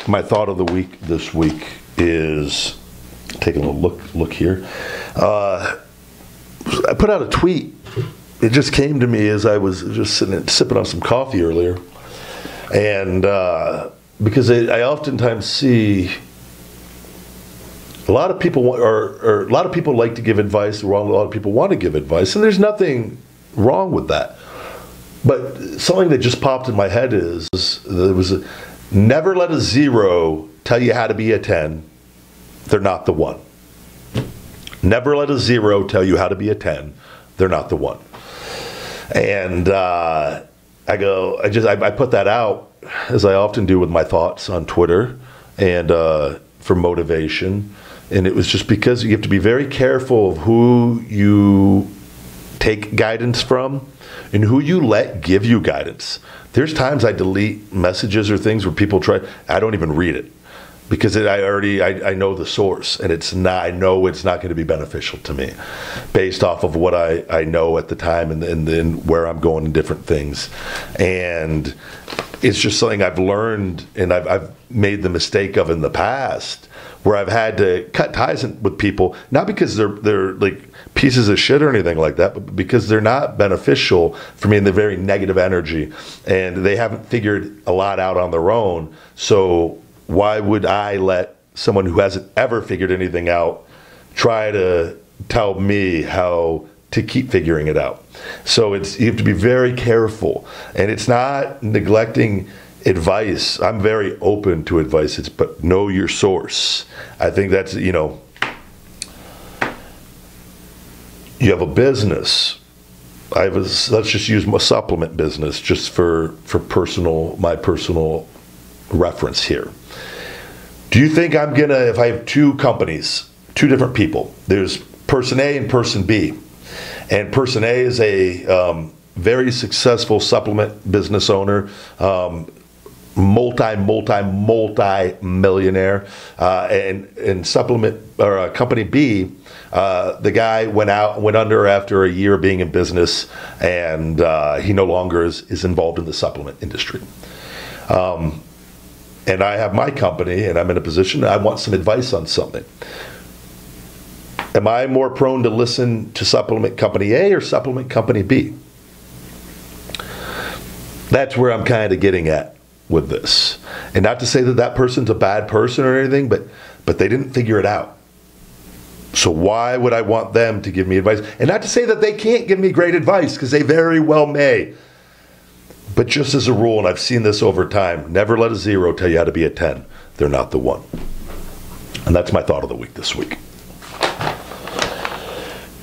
My thought of the week this week is, taking a look here. I put out a tweet. It just came to me as I was just sipping on some coffee earlier. And because I oftentimes see a lot of people or a lot of people like to give advice, a lot of people want to give advice, and there's nothing wrong with that. But something that just popped in my head is there was never let a 0 tell you how to be a 10. They're not the one. Never let a 0 tell you how to be a 10. They're not the one. And I put that out, as I often do with my thoughts on Twitter, and for motivation. And it was just because you have to be very careful of who you take guidance from and who you let give you guidance. There's times I delete messages or things where people I don't even read it, because I know the source, and I know it's not going to be beneficial to me based off of what I know at the time and then where I'm going in different things. And it's just something I've learned, and I've made the mistake of in the past, where I've had to cut ties with people, not because they're like pieces of shit or anything like that, but because they're not beneficial for me, and they're very negative energy, and they haven't figured a lot out on their own. So why would I let someone who hasn't ever figured anything out try to tell me how to keep figuring it out? So you have to be very careful, and it's not neglecting advice. I'm very open to advice, but know your source. I think that's, you have a business. Let's just use my supplement business just for my personal reference here. Do you think I'm gonna, if I have two companies, two different people, there's person A and person B, and person A is a very successful supplement business owner, multi-millionaire, and supplement, or company B, the guy went under after a year of being in business, and he no longer is involved in the supplement industry. And I have my company, and I'm in a position, I want some advice on something. Am I more prone to listen to supplement company A or supplement company B? That's where I'm kind of getting at with this. And not to say that person's a bad person or anything, but they didn't figure it out. So why would I want them to give me advice? And not to say that they can't give me great advice, because they very well may. But just as a rule, and I've seen this over time, never let a 0 tell you how to be a 10. They're not the one. And that's my thought of the week this week.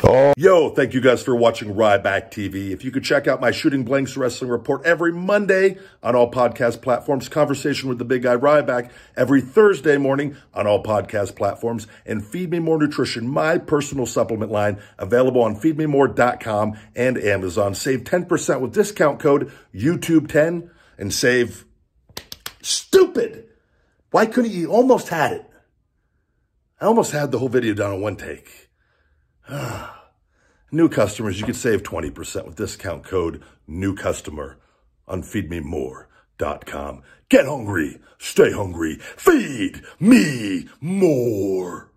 Oh, yo, thank you guys for watching Ryback TV. If you could check out my Shooting Blanks Wrestling Report every Monday on all podcast platforms, Conversation with the Big Guy Ryback every Thursday morning on all podcast platforms, and Feed Me More Nutrition, my personal supplement line, available on feedmemore.com and Amazon. Save 10% with discount code YouTube10 and save stupid. Why couldn't you? Almost had it. I almost had the whole video done in one take. New customers, you can save 20% with discount code NEWCUSTOMER on feedmemore.com. Get hungry, stay hungry, feed me more.